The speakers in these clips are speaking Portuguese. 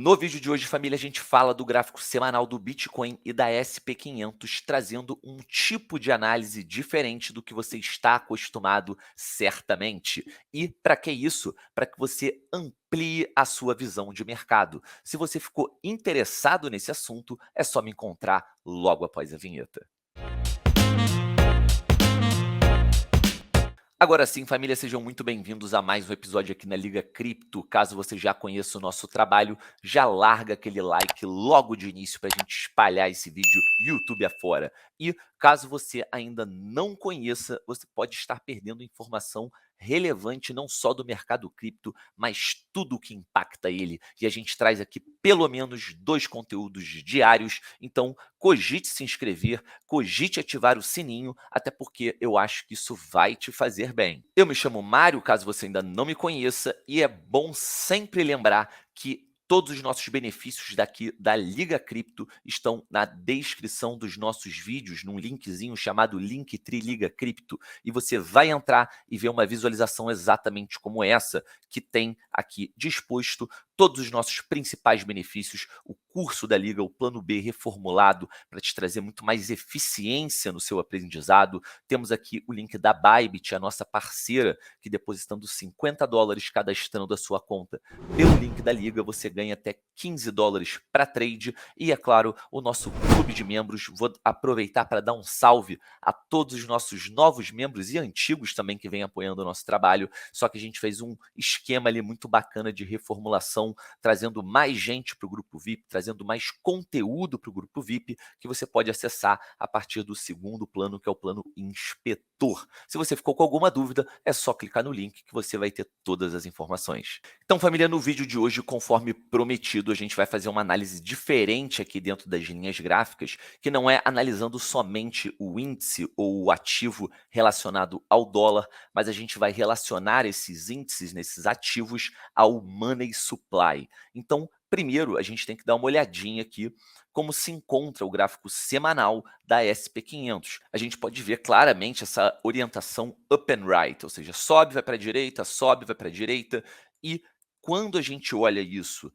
No vídeo de hoje, família, a gente fala do gráfico semanal do Bitcoin e da SP500, trazendo um tipo de análise diferente do que você está acostumado, certamente. E para que isso? Para que você amplie a sua visão de mercado. Se você ficou interessado nesse assunto, é só me encontrar logo após a vinheta. Agora sim, família, sejam muito bem-vindos a mais um episódio aqui na Liga Cripto. Caso você já conheça o nosso trabalho, já larga aquele like logo de início para a gente espalhar esse vídeo YouTube afora. E caso você ainda não conheça, você pode estar perdendo informação relevante não só do mercado cripto, mas tudo o que impacta ele. E a gente traz aqui pelo menos 2 conteúdos diários, então cogite se inscrever, cogite ativar o sininho, até porque eu acho que isso vai te fazer bem. Eu me chamo Mário, caso você ainda não me conheça, e é bom sempre lembrar que todos os nossos benefícios daqui da Liga Cripto estão na descrição dos nossos vídeos, num linkzinho chamado Linktree Liga Cripto, e você vai entrar e ver uma visualização exatamente como essa, que tem aqui disposto todos os nossos principais benefícios, o curso da Liga, o Plano B reformulado, para te trazer muito mais eficiência no seu aprendizado. Temos aqui o link da Bybit, a nossa parceira, que depositando $50 cadastrando a sua conta pelo link da Liga, você ganha até $15 para trade. E, é claro, o nosso clube de membros. Vou aproveitar para dar um salve a todos os nossos novos membros e antigos também que vêm apoiando o nosso trabalho. Só que a gente fez um esquema ali muito bacana de reformulação, trazendo mais gente para o grupo VIP, trazendo mais conteúdo para o grupo VIP, que você pode acessar a partir do segundo plano, que é o plano Inspetor. Se você ficou com alguma dúvida, é só clicar no link que você vai ter todas as informações. Então, família, no vídeo de hoje, conforme prometido, a gente vai fazer uma análise diferente aqui dentro das linhas gráficas, que não é analisando somente o índice ou o ativo relacionado ao dólar, mas a gente vai relacionar esses índices, nesses ativos, ao money supply. Então, primeiro, a gente tem que dar uma olhadinha aqui como se encontra o gráfico semanal da SP500. A gente pode ver claramente essa orientação up and right, ou seja, sobe, vai para a direita, sobe, vai para a direita. E quando a gente olha isso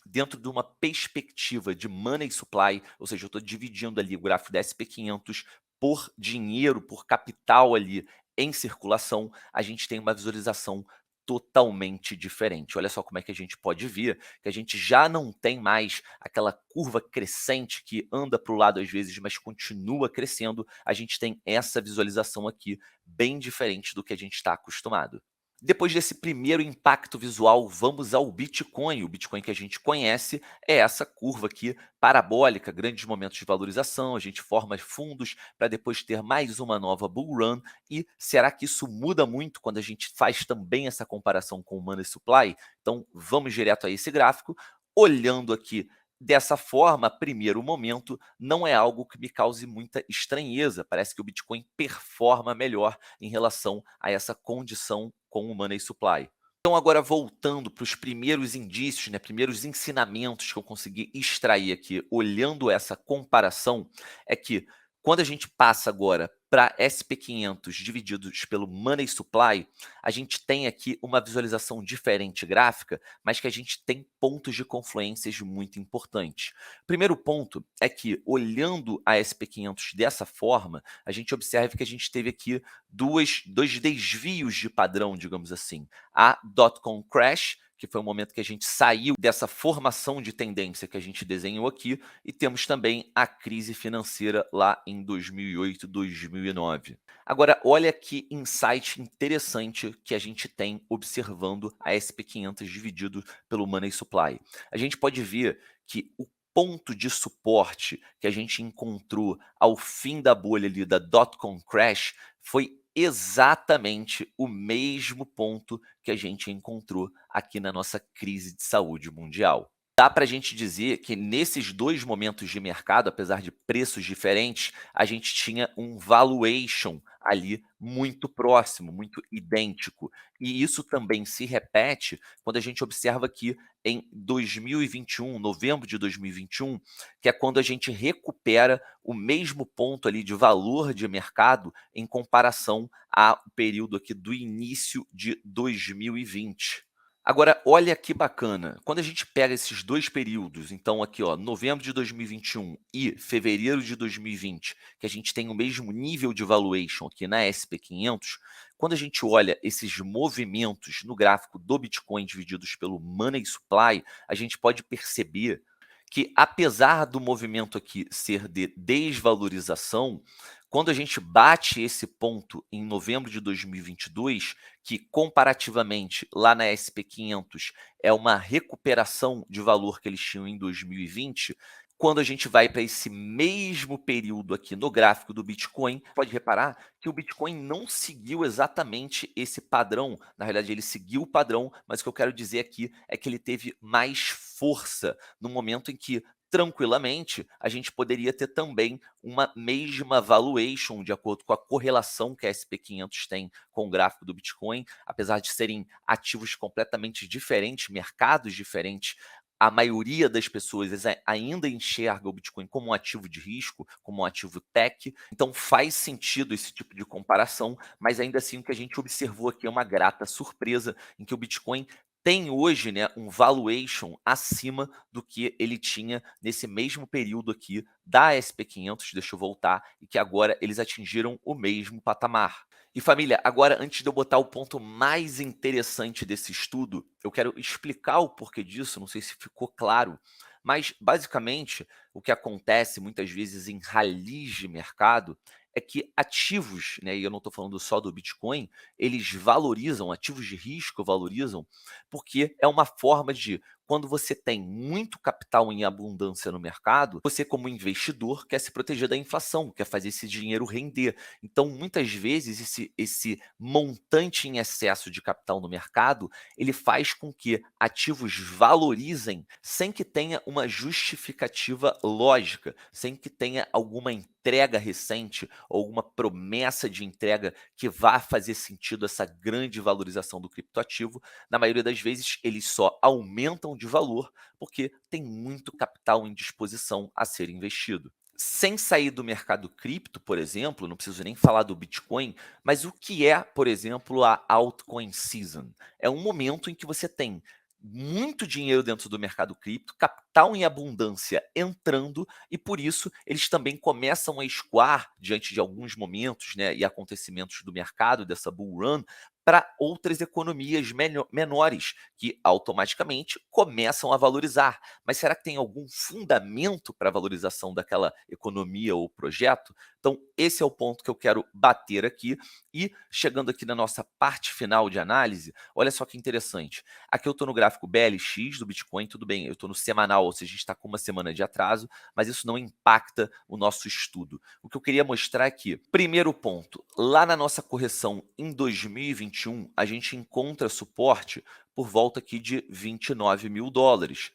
dentro de uma perspectiva de money supply, ou seja, eu estou dividindo ali o gráfico da SP500 por dinheiro, por capital ali em circulação, a gente tem uma visualização totalmente diferente. Olha só como é que a gente pode ver que a gente já não tem mais aquela curva crescente que anda para o lado às vezes, mas continua crescendo. A gente tem essa visualização aqui bem diferente do que a gente está acostumado. Depois desse primeiro impacto visual, vamos ao Bitcoin. O Bitcoin que a gente conhece é essa curva aqui parabólica, grandes momentos de valorização, a gente forma fundos para depois ter mais uma nova bull run. E será que isso muda muito quando a gente faz também essa comparação com o money supply? Então vamos direto a esse gráfico. Olhando aqui dessa forma, primeiro momento, não é algo que me cause muita estranheza. Parece que o Bitcoin performa melhor em relação a essa condição com o money supply. Então, agora voltando para os primeiros indícios, né, primeiros ensinamentos que eu consegui extrair aqui, olhando essa comparação, é que quando a gente passa agora para SP500 divididos pelo money supply, a gente tem aqui uma visualização diferente gráfica, mas que a gente tem pontos de confluências muito importantes. Primeiro ponto é que, olhando a SP500 dessa forma, a gente observa que a gente teve aqui dois desvios de padrão, digamos assim. A dot-com crash, que foi o momento que a gente saiu dessa formação de tendência que a gente desenhou aqui, e temos também a crise financeira lá em 2008, 2009. Agora, olha que insight interessante que a gente tem observando a SP500 dividido pelo Money Supply. A gente pode ver que o ponto de suporte que a gente encontrou ao fim da bolha ali da dot-com crash foi exatamente o mesmo ponto que a gente encontrou aqui na nossa crise de saúde mundial. Dá para a gente dizer que nesses dois momentos de mercado, apesar de preços diferentes, a gente tinha um valuation ali muito próximo, muito idêntico. E isso também se repete quando a gente observa que em 2021, novembro de 2021, que é quando a gente recupera o mesmo ponto ali de valor de mercado em comparação ao período aqui do início de 2020. Agora, olha que bacana, quando a gente pega esses 2 períodos, então aqui ó, novembro de 2021 e fevereiro de 2020, que a gente tem o mesmo nível de valuation aqui na SP500, quando a gente olha esses movimentos no gráfico do Bitcoin divididos pelo Money Supply, a gente pode perceber que apesar do movimento aqui ser de desvalorização, quando a gente bate esse ponto em novembro de 2022, que comparativamente lá na SP500 é uma recuperação de valor que eles tinham em 2020, quando a gente vai para esse mesmo período aqui no gráfico do Bitcoin, pode reparar que o Bitcoin não seguiu exatamente esse padrão. Na realidade, ele seguiu o padrão, mas o que eu quero dizer aqui é que ele teve mais força no momento em que, tranquilamente, a gente poderia ter também uma mesma valuation, de acordo com a correlação que a SP500 tem com o gráfico do Bitcoin, apesar de serem ativos completamente diferentes, mercados diferentes. A maioria das pessoas ainda enxerga o Bitcoin como um ativo de risco, como um ativo tech, então faz sentido esse tipo de comparação, mas ainda assim o que a gente observou aqui é uma grata surpresa em que o Bitcoin tem hoje, né, um valuation acima do que ele tinha nesse mesmo período aqui da SP500, deixa eu voltar, e que agora eles atingiram o mesmo patamar. E família, agora antes de eu botar o ponto mais interessante desse estudo, eu quero explicar o porquê disso, não sei se ficou claro, mas basicamente o que acontece muitas vezes em ralis de mercado é que ativos, né, e eu não estou falando só do Bitcoin, eles valorizam, ativos de risco valorizam, porque é uma forma de, quando você tem muito capital em abundância no mercado, você como investidor quer se proteger da inflação, quer fazer esse dinheiro render. Então, muitas vezes, esse montante em excesso de capital no mercado, ele faz com que ativos valorizem sem que tenha uma justificativa lógica, sem que tenha alguma entrega recente ou alguma promessa de entrega que vá fazer sentido essa grande valorização do criptoativo. Na maioria das vezes, eles só aumentam de valor porque tem muito capital em disposição a ser investido. Sem sair do mercado cripto, por exemplo, não preciso nem falar do Bitcoin, mas o que é, por exemplo, a altcoin season? É um momento em que você tem muito dinheiro dentro do mercado cripto, capital em abundância entrando, e por isso eles também começam a escoar diante de alguns momentos, né, e acontecimentos do mercado, dessa bull run, para outras economias menores, que automaticamente começam a valorizar. Mas será que tem algum fundamento para a valorização daquela economia ou projeto? Então, esse é o ponto que eu quero bater aqui. E chegando aqui na nossa parte final de análise, olha só que interessante. Aqui eu estou no gráfico BLX do Bitcoin, tudo bem, eu estou no semanal, ou seja, a gente está com uma semana de atraso, mas isso não impacta o nosso estudo. O que eu queria mostrar aqui, primeiro ponto, lá na nossa correção em 2021, a gente encontra suporte por volta aqui de 29 mil dólares.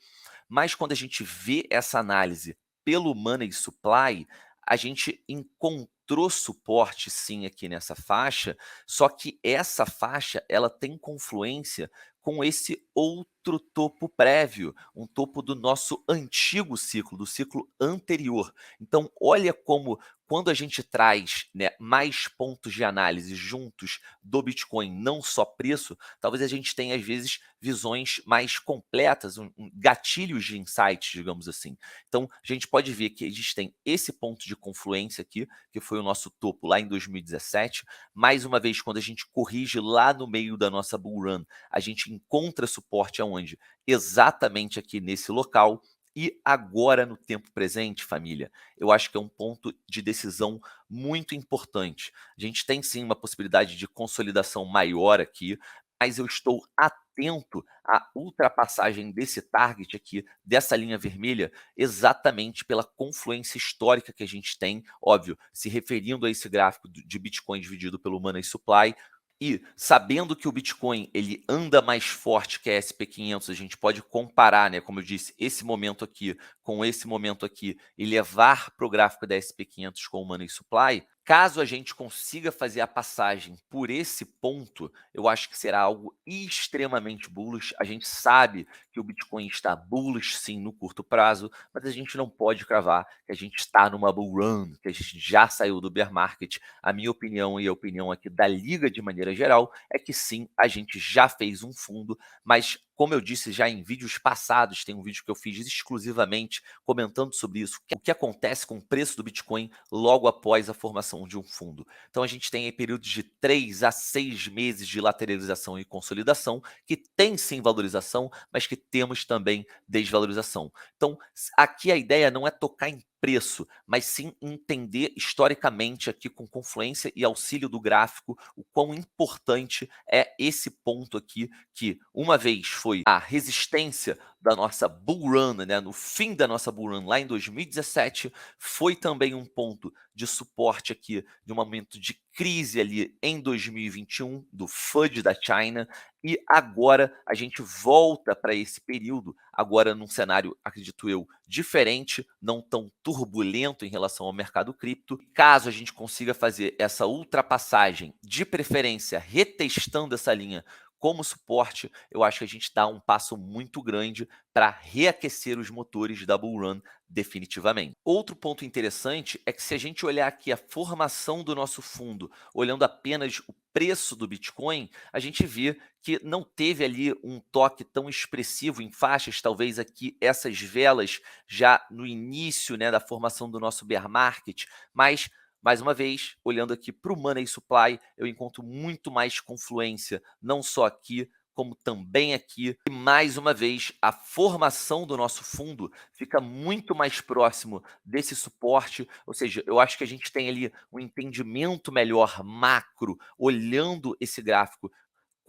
Mas quando a gente vê essa análise pelo Money Supply, a gente encontrou suporte sim aqui nessa faixa, só que essa faixa ela tem confluência com esse outro topo prévio, um topo do nosso antigo ciclo, do ciclo anterior. Então, olha como quando a gente traz, né, mais pontos de análise juntos do Bitcoin, não só preço, talvez a gente tenha, às vezes, visões mais completas, gatilhos de insights, digamos assim. Então, a gente pode ver que a gente tem esse ponto de confluência aqui, que foi o nosso topo lá em 2017. Mais uma vez, quando a gente corrige lá no meio da nossa bull run, a gente encontra suporte aonde? Exatamente aqui nesse local. E agora, no tempo presente, família, eu acho que é um ponto de decisão muito importante. A gente tem sim uma possibilidade de consolidação maior aqui, mas eu estou atento à ultrapassagem desse target aqui, dessa linha vermelha, exatamente pela confluência histórica que a gente tem, óbvio, se referindo a esse gráfico de Bitcoin dividido pelo Money Supply. E sabendo que o Bitcoin ele anda mais forte que a SP500, a gente pode comparar, né, como eu disse, esse momento aqui com esse momento aqui e levar para o gráfico da SP500 com o Money Supply. Caso a gente consiga fazer a passagem por esse ponto, eu acho que será algo extremamente bullish. A gente sabe que o Bitcoin está bullish sim no curto prazo, mas a gente não pode cravar que a gente está numa bull run, que a gente já saiu do bear market. A minha opinião e a opinião aqui da liga de maneira geral é que sim, a gente já fez um fundo, mas como eu disse já em vídeos passados, tem um vídeo que eu fiz exclusivamente comentando sobre isso, o que acontece com o preço do Bitcoin logo após a formação de um fundo. Então a gente tem aí períodos de 3 a 6 meses de lateralização e consolidação, que tem sim valorização, mas que temos também desvalorização. Então aqui a ideia não é tocar em preço, mas sim entender historicamente aqui com confluência e auxílio do gráfico o quão importante é esse ponto aqui, que uma vez foi a resistência da nossa bull run, né, no fim da nossa bull run lá em 2017, foi também um ponto de suporte aqui de um momento de crise ali em 2021 do FUD da China, e agora a gente volta para esse período, agora num cenário, acredito eu, diferente, não tão turbulento em relação ao mercado cripto. Caso a gente consiga fazer essa ultrapassagem, de preferência retestando essa linha como suporte, eu acho que a gente dá um passo muito grande para reaquecer os motores da bull run definitivamente. Outro ponto interessante é que se a gente olhar aqui a formação do nosso fundo, olhando apenas o preço do Bitcoin, a gente vê que não teve ali um toque tão expressivo em faixas, talvez aqui essas velas já no início, né, da formação do nosso bear market, mas mais uma vez, olhando aqui para o Money Supply, eu encontro muito mais confluência, não só aqui, como também aqui. E mais uma vez, a formação do nosso fundo fica muito mais próximo desse suporte, ou seja, eu acho que a gente tem ali um entendimento melhor macro, olhando esse gráfico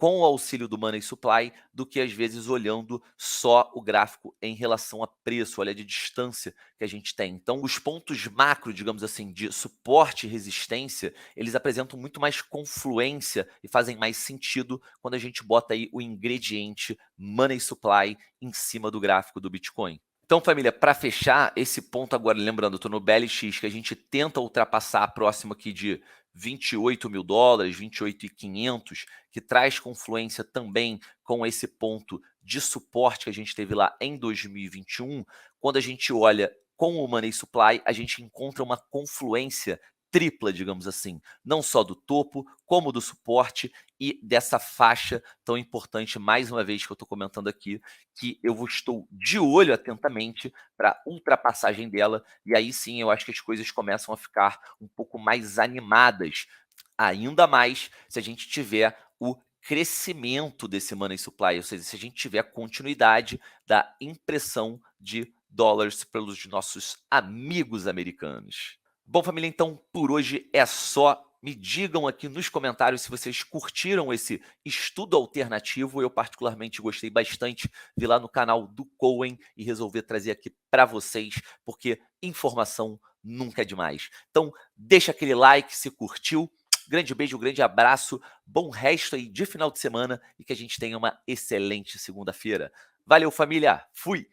com o auxílio do Money Supply, do que às vezes olhando só o gráfico em relação a preço, olha de distância que a gente tem. Então, os pontos macro, digamos assim, de suporte e resistência, eles apresentam muito mais confluência e fazem mais sentido quando a gente bota aí o ingrediente Money Supply em cima do gráfico do Bitcoin. Então, família, para fechar esse ponto agora, lembrando, eu estou no BLX, que a gente tenta ultrapassar próximo aqui de 28 mil dólares, 28.500, que traz confluência também com esse ponto de suporte que a gente teve lá em 2021. Quando a gente olha com o Money Supply, a gente encontra uma confluência tripla, digamos assim, não só do topo, como do suporte e dessa faixa tão importante, mais uma vez que eu estou comentando aqui, que eu estou de olho atentamente para ultrapassagem dela, e aí sim eu acho que as coisas começam a ficar um pouco mais animadas, ainda mais se a gente tiver o crescimento desse money supply, ou seja, se a gente tiver a continuidade da impressão de dólares pelos nossos amigos americanos. Bom, família, então por hoje é só. Me digam aqui nos comentários se vocês curtiram esse estudo alternativo. Eu particularmente gostei bastante. Vi lá no canal do Cohen e resolvi trazer aqui para vocês, porque informação nunca é demais. Então, deixa aquele like se curtiu. Grande beijo, grande abraço. Bom resto aí de final de semana e que a gente tenha uma excelente segunda-feira. Valeu, família. Fui!